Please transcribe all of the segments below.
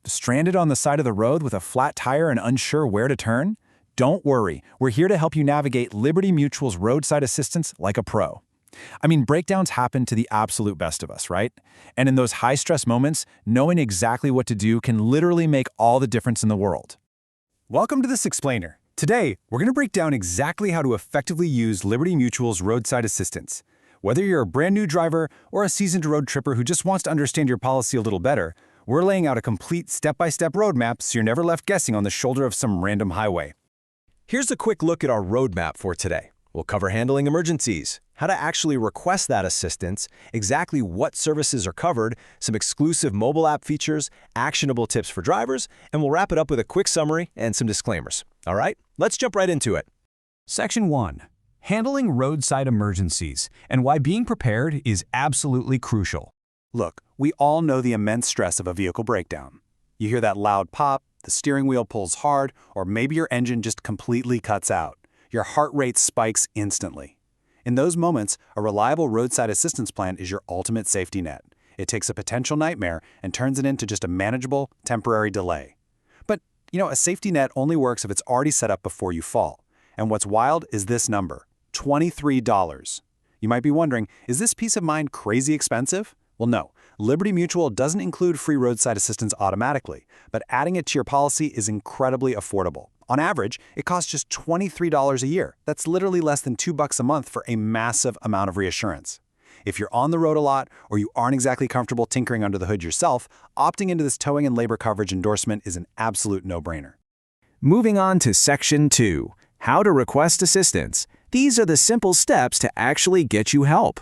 Stranded on the side of the road with a flat tire and unsure where to turn? Don't worry, we're here to help you navigate Liberty Mutual's roadside assistance like a pro. I mean, breakdowns happen to the absolute best of us, right? And in those high-stress moments, knowing exactly what to do can literally make all the difference in the world. Welcome to this explainer. Today, we're going to break down exactly how to effectively use Liberty Mutual's roadside assistance. Whether you're a brand new driver or a seasoned road tripper who just wants to understand your policy a little better, we're laying out a complete step-by-step roadmap so you're never left guessing on the shoulder of some random highway. Here's a quick look at our roadmap for today. We'll cover handling emergencies, how to actually request that assistance, exactly what services are covered, some exclusive mobile app features, actionable tips for drivers, and we'll wrap it up with a quick summary and some disclaimers. All right, let's jump right into it. Section 1. Handling roadside emergencies and why being prepared is absolutely crucial. Look, we all know the immense stress of a vehicle breakdown. You hear that loud pop, the steering wheel pulls hard, or maybe your engine just completely cuts out. Your heart rate spikes instantly. In those moments, a reliable roadside assistance plan is your ultimate safety net. It takes a potential nightmare and turns it into just a manageable, temporary delay. But, a safety net only works if it's already set up before you fall. And what's wild is this number, $23. You might be wondering, is this peace of mind crazy expensive? Well, no. Liberty Mutual doesn't include free roadside assistance automatically, but adding it to your policy is incredibly affordable. On average, it costs just $23 a year. That's literally less than $2 a month for a massive amount of reassurance. If you're on the road a lot or you aren't exactly comfortable tinkering under the hood yourself, opting into this towing and labor coverage endorsement is an absolute no-brainer. Moving on to Section 2, how to request assistance. These are the simple steps to actually get you help.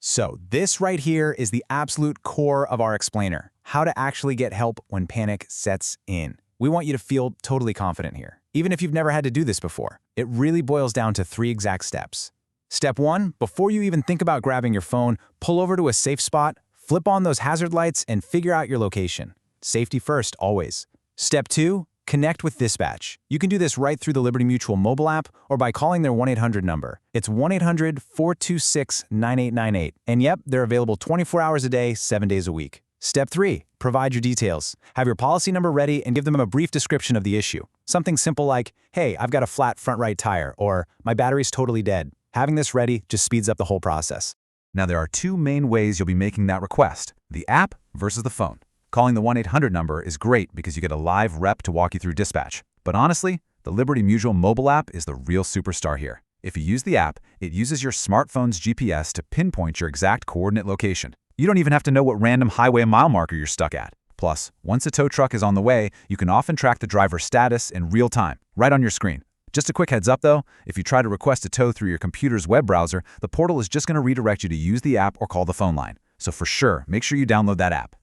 So this right here is the absolute core of our explainer, how to actually get help when panic sets in. We want you to feel totally confident here, even if you've never had to do this before. It really boils down to 3 exact steps. Step 1, before you even think about grabbing your phone, pull over to a safe spot, flip on those hazard lights, and figure out your location. Safety first, always. Step 2, connect with dispatch. You can do this right through the Liberty Mutual mobile app or by calling their 1-800 number. It's 1-800-426-9898. And yep, they're available 24 hours a day, 7 days a week. Step 3, provide your details. Have your policy number ready and give them a brief description of the issue. Something simple like, hey, I've got a flat front right tire, or my battery's totally dead. Having this ready just speeds up the whole process. Now there are 2 main ways you'll be making that request, the app versus the phone. Calling the 1-800 number is great because you get a live rep to walk you through dispatch. But honestly, the Liberty Mutual mobile app is the real superstar here. If you use the app, it uses your smartphone's GPS to pinpoint your exact coordinate location. You don't even have to know what random highway mile marker you're stuck at. Plus, once a tow truck is on the way, you can often track the driver's status in real time, right on your screen. Just a quick heads up though, if you try to request a tow through your computer's web browser, the portal is just going to redirect you to use the app or call the phone line. So for sure, make sure you download that app.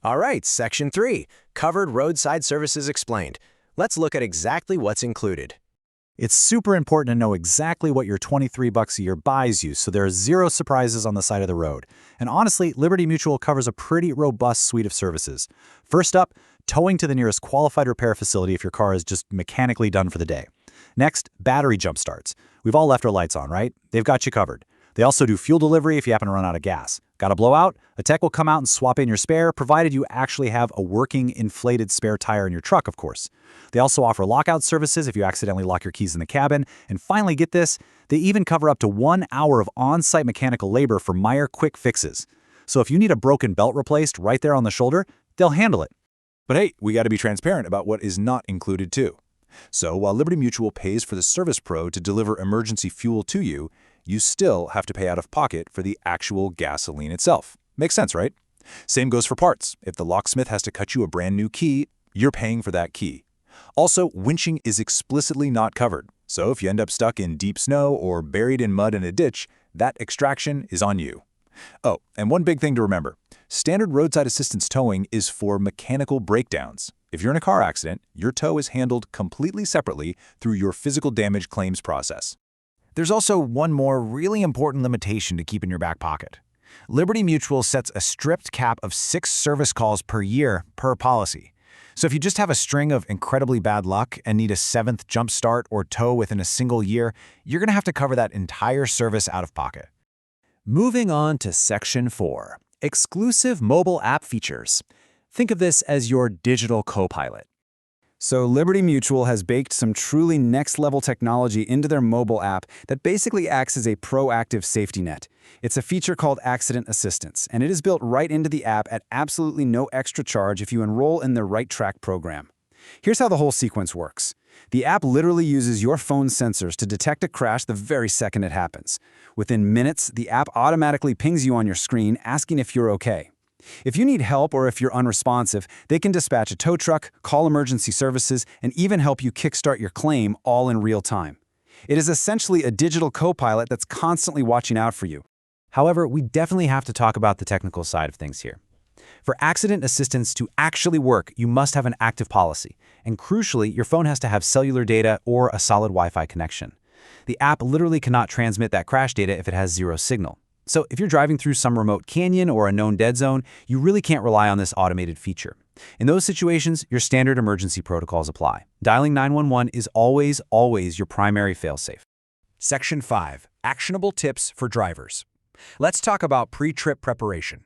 All right, Section 3, covered roadside services explained. Let's look at exactly what's included. It's super important to know exactly what your $23 a year buys you so there are 0 surprises on the side of the road. And honestly, Liberty Mutual covers a pretty robust suite of services. First up, towing to the nearest qualified repair facility if your car is just mechanically done for the day. Next, battery jump starts. We've all left our lights on, right? They've got you covered. They also do fuel delivery if you happen to run out of gas. Got a blowout? A tech will come out and swap in your spare, provided you actually have a working inflated spare tire in your truck, of course. They also offer lockout services if you accidentally lock your keys in the cabin. And finally, get this, they even cover up to 1 hour of on-site mechanical labor for Meyer quick fixes. So if you need a broken belt replaced right there on the shoulder, they'll handle it. But hey, we got to be transparent about what is not included too. So while Liberty Mutual pays for the service pro to deliver emergency fuel to you, you still have to pay out of pocket for the actual gasoline itself. Makes sense, right? Same goes for parts. If the locksmith has to cut you a brand new key, you're paying for that key. Also, winching is explicitly not covered. So if you end up stuck in deep snow or buried in mud in a ditch, that extraction is on you. Oh, and one big thing to remember. Standard roadside assistance towing is for mechanical breakdowns. If you're in a car accident, your tow is handled completely separately through your physical damage claims process. There's also one more really important limitation to keep in your back pocket. Liberty Mutual sets a strict cap of 6 service calls per year per policy. So if you just have a string of incredibly bad luck and need a 7th jump start or tow within a single year, you're going to have to cover that entire service out of pocket. Moving on to Section 4, exclusive mobile app features. Think of this as your digital co-pilot. So Liberty Mutual has baked some truly next-level technology into their mobile app that basically acts as a proactive safety net. It's a feature called Accident Assistance, and it is built right into the app at absolutely no extra charge if you enroll in the Right Track program. Here's how the whole sequence works. The app literally uses your phone's sensors to detect a crash the very second it happens. Within minutes, the app automatically pings you on your screen asking if you're okay. If you need help or if you're unresponsive, they can dispatch a tow truck, call emergency services, and even help you kickstart your claim all in real time. It is essentially a digital co-pilot that's constantly watching out for you. However, we definitely have to talk about the technical side of things here. For accident assistance to actually work, you must have an active policy. And crucially, your phone has to have cellular data or a solid Wi-Fi connection. The app literally cannot transmit that crash data if it has zero signal. So if you're driving through some remote canyon or a known dead zone, you really can't rely on this automated feature. In those situations, your standard emergency protocols apply. Dialing 911 is always your primary failsafe. Section 5. Actionable tips for drivers. Let's talk about pre-trip preparation.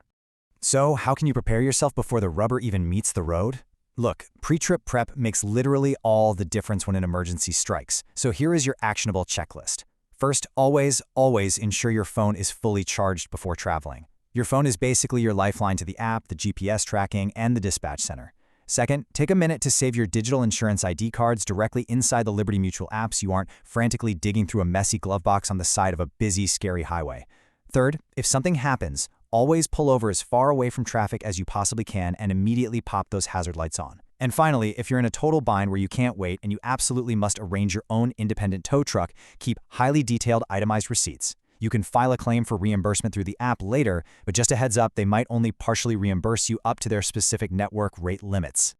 So, how can you prepare yourself before the rubber even meets the road? Look, pre-trip prep makes literally all the difference when an emergency strikes. So here is your actionable checklist. First, always ensure your phone is fully charged before traveling. Your phone is basically your lifeline to the app, the GPS tracking, and the dispatch center. Second, take a minute to save your digital insurance ID cards directly inside the Liberty Mutual app so you aren't frantically digging through a messy glove box on the side of a busy, scary highway. Third, if something happens, always pull over as far away from traffic as you possibly can and immediately pop those hazard lights on. And finally, if you're in a total bind where you can't wait and you absolutely must arrange your own independent tow truck, keep highly detailed itemized receipts. You can file a claim for reimbursement through the app later, but just a heads up, they might only partially reimburse you up to their specific network rate limits.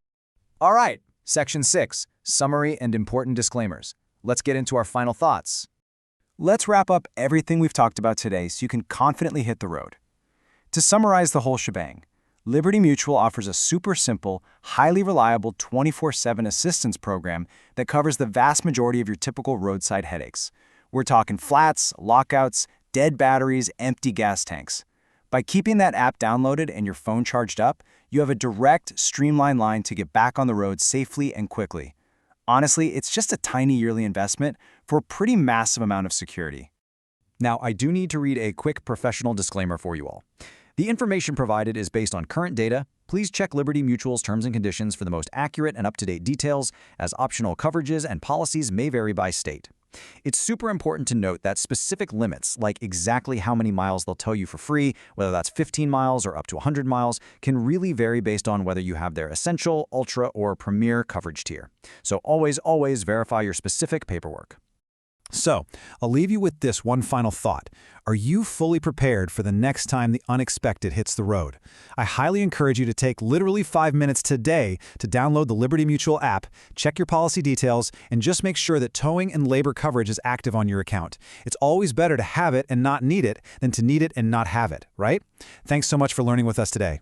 All right, Section 6. Summary and important disclaimers. Let's get into our final thoughts. Let's wrap up everything we've talked about today so you can confidently hit the road. To summarize the whole shebang, Liberty Mutual offers a super simple, highly reliable 24/7 assistance program that covers the vast majority of your typical roadside headaches. We're talking flats, lockouts, dead batteries, empty gas tanks. By keeping that app downloaded and your phone charged up, you have a direct, streamlined line to get back on the road safely and quickly. Honestly, it's just a tiny yearly investment for a pretty massive amount of security. Now, I do need to read a quick professional disclaimer for you all. The information provided is based on current data. Please check Liberty Mutual's terms and conditions for the most accurate and up-to-date details, as optional coverages and policies may vary by state. It's super important to note that specific limits, like exactly how many miles they'll tow you for free, whether that's 15 miles or up to 100 miles, can really vary based on whether you have their Essential, Ultra, or Premier coverage tier. So always verify your specific paperwork. So, I'll leave you with this one final thought. Are you fully prepared for the next time the unexpected hits the road? I highly encourage you to take literally 5 minutes today to download the Liberty Mutual app, check your policy details, and just make sure that towing and labor coverage is active on your account. It's always better to have it and not need it than to need it and not have it, right? Thanks so much for learning with us today.